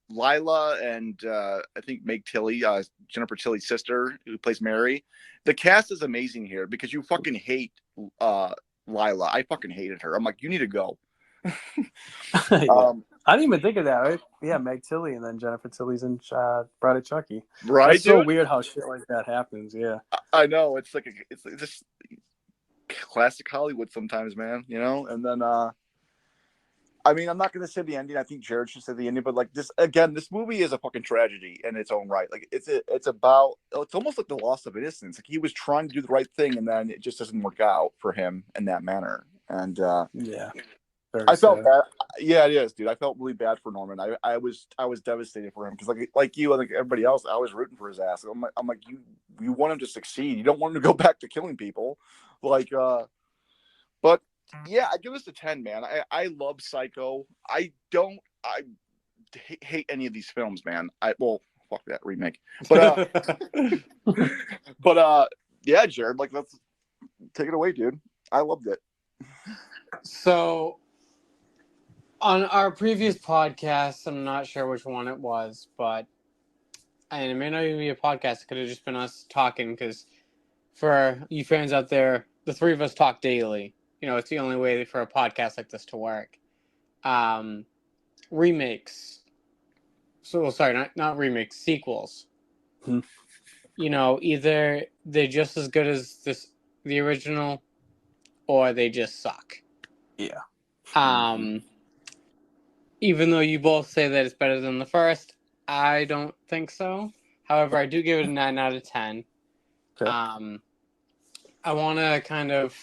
Lila and I think Meg Tilly, Jennifer Tilly's sister, who plays Mary. The cast is amazing here because you fucking hate Lila. I fucking hated her. I'm like, you need to go. I didn't even think of that. Right? Yeah, Meg Tilly and then Jennifer Tilly's in Bride of Chucky. Right, it's so weird how shit like that happens. Yeah, I know. It's like it's just classic Hollywood sometimes, man. You know. And then I mean, I'm not going to say the ending. I think Jared should say the ending. But like, this movie is a fucking tragedy in its own right. Like, it's almost like the loss of innocence. Like, he was trying to do the right thing, and then it just doesn't work out for him in that manner. And I felt bad. Yeah, it is, dude. I felt really bad for Norman. I was devastated for him because like you, I think everybody else, I was rooting for his ass. I'm like, you want him to succeed. You don't want him to go back to killing people. Like, but. Yeah, I give this a 10, man. I love Psycho. I hate any of these films, man. Fuck that remake. But yeah, Jared, like, let's take it away, dude. I loved it. So on our previous podcast, I'm not sure which one it was, and it may not even be a podcast. It could have just been us talking, because for you fans out there, the three of us talk daily. You know, it's the only way for a podcast like this to work. Remakes. So, sorry, not remakes, sequels. Hmm. You know, either they're just as good as the original, or they just suck. Yeah. Even though you both say that it's better than the first, I don't think so. However, I do give it a 9 out of 10. Okay. I want to kind of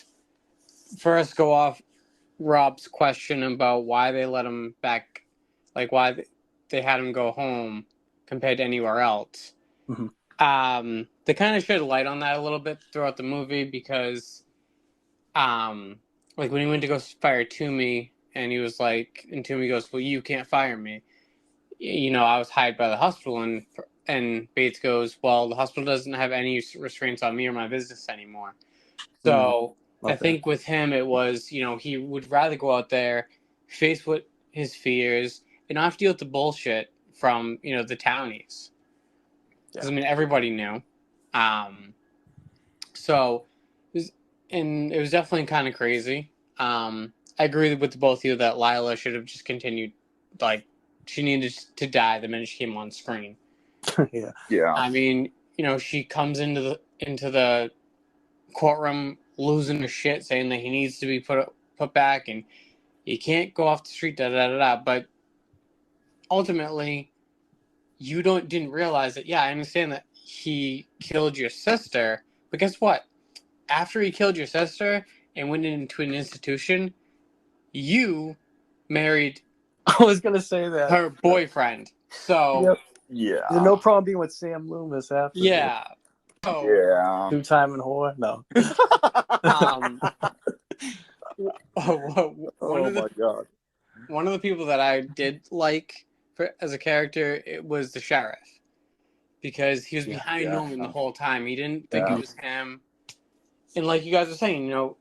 first go off Rob's question about why they let him back, like why they had him go home compared to anywhere else. Mm-hmm. They kind of shed light on that a little bit throughout the movie because, like when he went to go fire Toomey, and he was like, and Toomey goes, "Well, you can't fire me. You know, I was hired by the hospital," and Bates goes, "Well, the hospital doesn't have any restraints on me or my business anymore." So. Okay. I think with him, it was, you know, he would rather go out there, face what his fears, and not have to deal with the bullshit from, you know, the townies. Because, I mean, everybody knew. So, it was definitely kind of crazy. I agree with both of you that Lila should have just continued, like, she needed to die the minute she came on screen. Yeah. Yeah. I mean, you know, she comes into the courtroom losing his shit, saying that he needs to be put back and he can't go off the street, da da da da. But ultimately, you didn't realize that. Yeah, I understand that he killed your sister, but guess what? After he killed your sister and went into an institution, you married I was gonna say that. her boyfriend. So Yep. Yeah. There's no problem being with Sam Loomis after. yeah. So Yeah. 2-time and whore. No. Oh my god. one of the people that I did like as a character, it was the sheriff, because he was behind Norman the whole time. He didn't think it was him. And like you guys were saying, you know,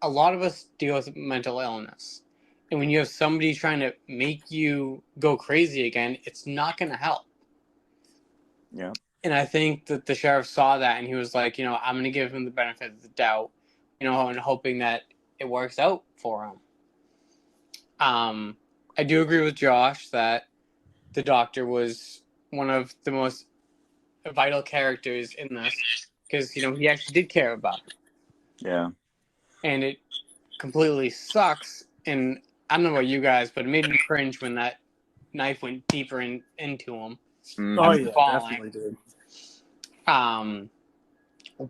a lot of us deal with mental illness. And when you have somebody trying to make you go crazy again, it's not going to help. Yeah. And I think that the sheriff saw that and he was like, you know, I'm going to give him the benefit of the doubt, you know, and hoping that it works out for him. I do agree with Josh that the doctor was one of the most vital characters in this, because, you know, he actually did care about him. Yeah. And it completely sucks. And I don't know about you guys, but it made me cringe when that knife went deeper into him. Oh yeah, falling. definitely did.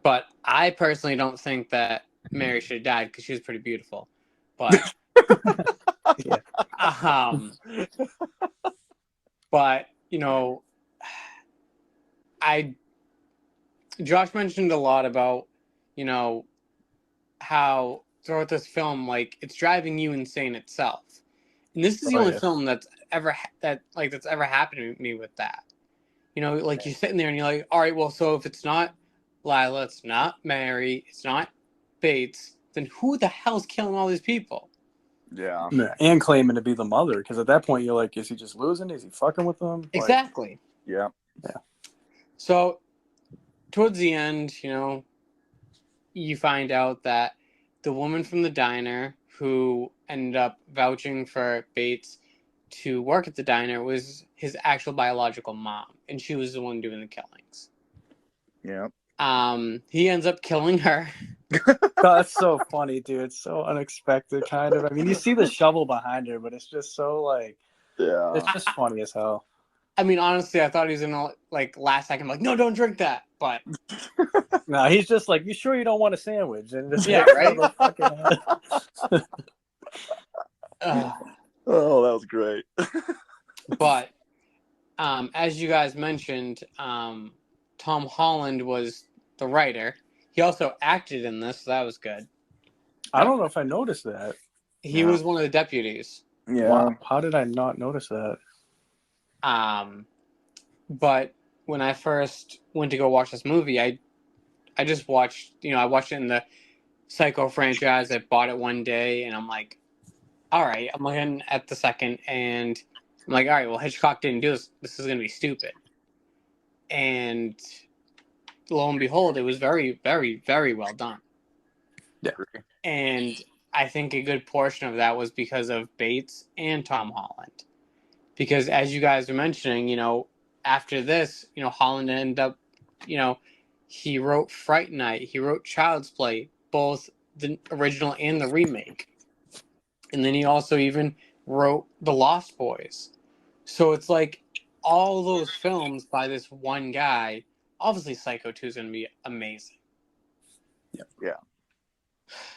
But I personally don't think that Mary should have died, because she was pretty beautiful. But Yeah. But you know, Josh mentioned a lot about, you know, how throughout this film, like, it's driving you insane itself. And this is the only film that's ever happened to me with that. You know, like, you're sitting there and you're like, all right, well, so if it's not Lila, it's not Mary, it's not Bates, then who the hell's killing all these people? Yeah. And claiming to be the mother, because at that point you're like, is he just losing? Is he fucking with them? Exactly. Yeah. Yeah. So towards the end, you know, you find out that the woman from the diner who ended up vouching for Bates to work at the diner was his actual biological mom, and she was the one doing the killings. Yeah. He ends up killing her. That's so funny, dude. It's so unexpected, kind of. I mean, you see the shovel behind her, but it's just so, like, it's just funny as hell. I mean, honestly, I thought he was gonna, like, last second, like, no, don't drink that. But no, he's just like, you sure you don't want a sandwich? And just yeah, right. Oh, that was great. But as you guys mentioned, Tom Holland was the writer. He also acted in this, so that was good. I don't know if I noticed that. He was one of the deputies. Yeah. Wow. How did I not notice that? But when I first went to go watch this movie, I just watched, you know, I watched it in the Psycho franchise. I bought it one day, and I'm like, all right. I'm looking at the second, and I'm like, all right, well, Hitchcock didn't do this. This is going to be stupid. And lo and behold, it was very, very, very well done. Yeah. And I think a good portion of that was because of Bates and Tom Holland. Because as you guys were mentioning, you know, after this, you know, Holland ended up, you know, he wrote Fright Night, he wrote Child's Play, both the original and the remake. And then he also even wrote The Lost Boys. So it's like all those films by this one guy. Obviously, Psycho 2 is going to be amazing. Yeah.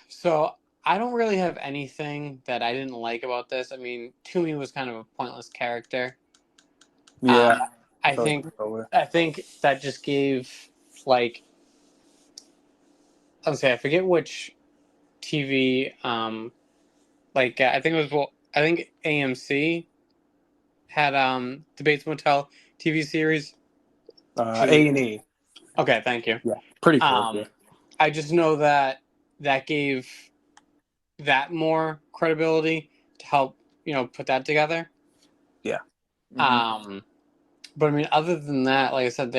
So I don't really have anything that I didn't like about this. I mean, Toomey was kind of a pointless character. Yeah. I think that just gave, like, I forget which TV, like, I think AMC had the Bates Motel TV series. A&E. Okay, thank you. Yeah, pretty close. Yeah. I just know that gave that more credibility to help, you know, put that together. Yeah. Mm-hmm. But I mean, other than that, like I said,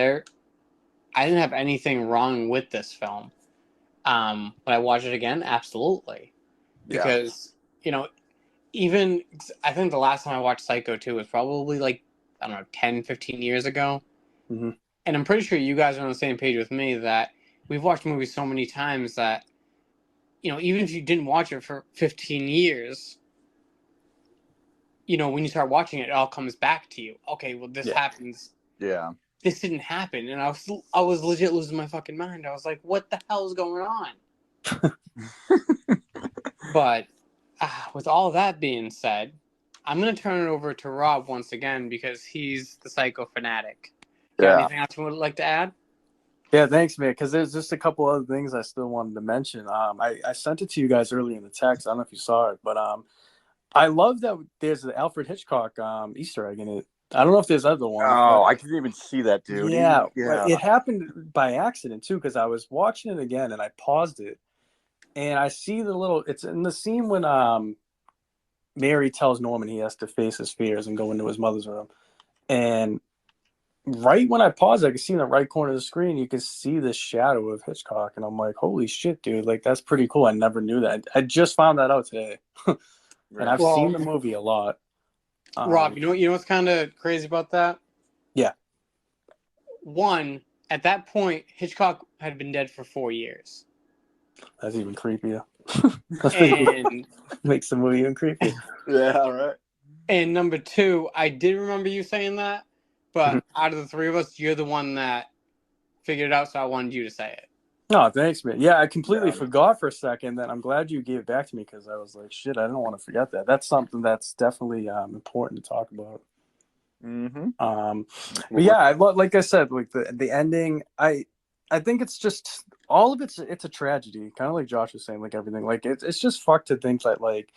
I didn't have anything wrong with this film. Would I watch it again? Absolutely. Because, you know, even I think the last time I watched Psycho 2 was probably, like, I don't know, 10, 15 years ago. Mm-hmm. And I'm pretty sure you guys are on the same page with me that we've watched movies so many times that, even if you didn't watch it for 15 years, when you start watching it, it all comes back to you. Okay, well, this happens. Yeah. This didn't happen, and I was legit losing my fucking mind. I was like, what the hell is going on? But with all that being said, I'm going to turn it over to Rob once again because he's the psycho fanatic. Got anything else you would like to add? Yeah, thanks, man. Because there's just a couple other things I still wanted to mention. I sent it to you guys earlier in the text. I don't know if you saw it, but I love that there's an Alfred Hitchcock Easter egg in it. I don't know if there's other ones. Oh, I didn't even see that, dude. Yeah, it happened by accident too because I was watching it again and I paused it, and I see the little. It's in the scene when Mary tells Norman he has to face his fears and go into his mother's room, and right when I paused, I could see in the right corner of the screen, you could see the shadow of Hitchcock, and I'm like, "Holy shit, dude! Like that's pretty cool. I never knew that. I just found that out today, and I've seen the movie a lot." Rob, you know what's kind of crazy about that? Yeah. One, at that point, Hitchcock had been dead for 4 years. That's even creepier. And makes the movie even creepier. Yeah, right. And number two, I did remember you saying that, but out of the three of us, you're the one that figured it out, so I wanted you to say it. Oh, thanks, man. Yeah, I completely forgot for a second. Then I'm glad you gave it back to me because I was like, shit, I don't want to forget that. That's something that's definitely important to talk about. Mm-hmm. But yeah, like I said, like the ending, I think it's just all of it's a tragedy, kind of like Josh was saying, like everything. Like it's just fucked to think that like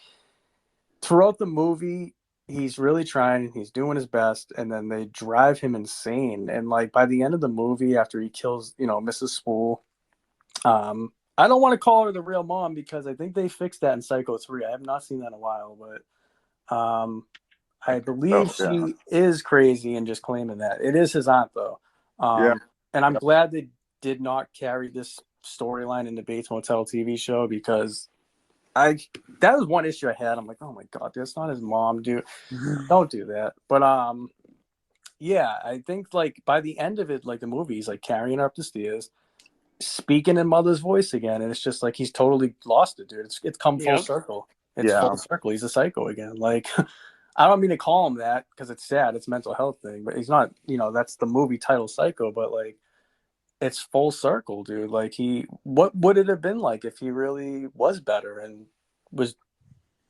throughout the movie, he's really trying and he's doing his best, and then they drive him insane. And like by the end of the movie, after he kills, Mrs. Spool. I don't want to call her the real mom because I think they fixed that in Psycho 3. I have not seen that in a while, but I believe she is crazy and just claiming that. It is his aunt, though. And I'm glad they did not carry this storyline in the Bates Motel TV show because that was one issue I had. I'm like, oh my God, that's not his mom, dude. Don't do that. But yeah, I think like by the end of it, like the movie, he's like carrying her up the stairs, speaking in mother's voice again, and it's just like he's totally lost it, dude. It's come full circle. It's full circle. He's a psycho again. Like I don't mean to call him that because it's sad. It's a mental health thing, but he's not. That's the movie title, Psycho. But like, it's full circle, dude. Like what would it have been like if he really was better and was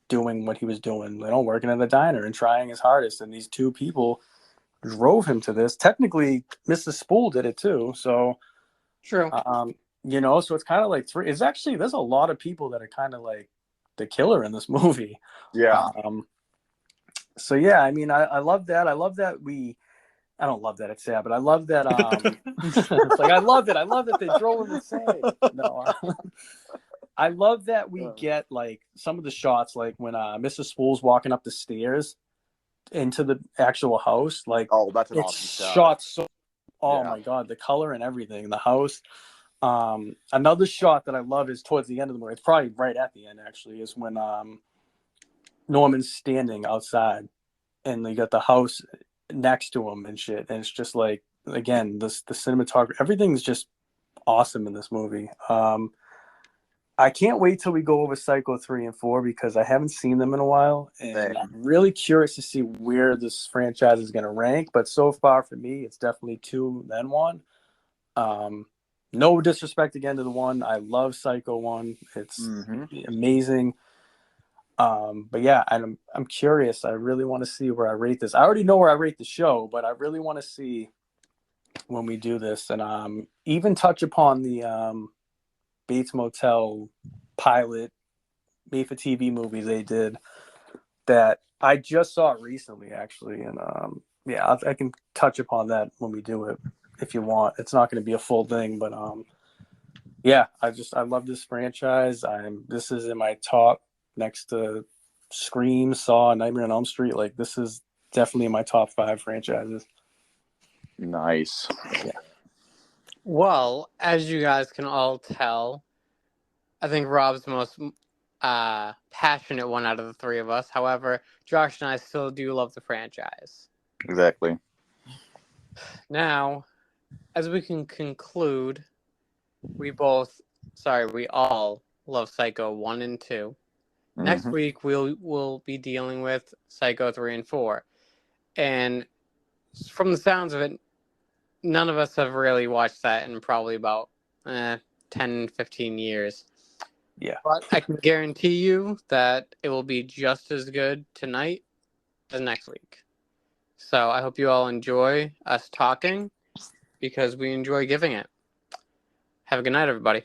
doing what he was doing? Working at a diner and trying his hardest, and these two people drove him to this. Technically, Mrs. Spool did it too. So. True. So it's kind of like three. It's actually there's a lot of people that are kind of like the killer in this movie. Yeah. So yeah, I mean, I love that. I love that I don't love that it's sad, but I love that. It's like I love it. I love that they drove him insane. No, I love that we get like some of the shots, like when Mrs. Spool's walking up the stairs into the actual house. Like, that's an awesome shot. So. Oh my God, the color and everything, the house. Another shot that I love is towards the end of the movie. It's probably right at the end, actually, is when Norman's standing outside and they got the house next to him and shit. And it's just like, again, the cinematography, everything's just awesome in this movie. I can't wait till we go over Psycho 3 and 4 because I haven't seen them in a while. And I'm really curious to see where this franchise is going to rank. But so far for me, it's definitely 2, then 1. No disrespect again to the 1. I love Psycho 1. It's amazing. But yeah, I'm curious. I really want to see where I rate this. I already know where I rate the show, but I really want to see when we do this. And even touch upon the Bates Motel pilot made for TV movie they did that I just saw it recently, actually. And I can touch upon that when we do it if you want. It's not going to be a full thing, but I love this franchise. This is in my top next to Scream, Saw, Nightmare on Elm Street. Like this is definitely in my top 5 franchises. Nice. Yeah. Well, as you guys can all tell, I think Rob's the most passionate one out of the three of us. However, Josh and I still do love the franchise. Exactly. Now, as we can conclude, we all love Psycho 1 and 2. Next Mhm. week, we'll be dealing with Psycho 3 and 4. And from the sounds of it, none of us have really watched that in probably about 10, 15 years. Yeah. But I can guarantee you that it will be just as good tonight as next week. So I hope you all enjoy us talking because we enjoy giving it. Have a good night, everybody.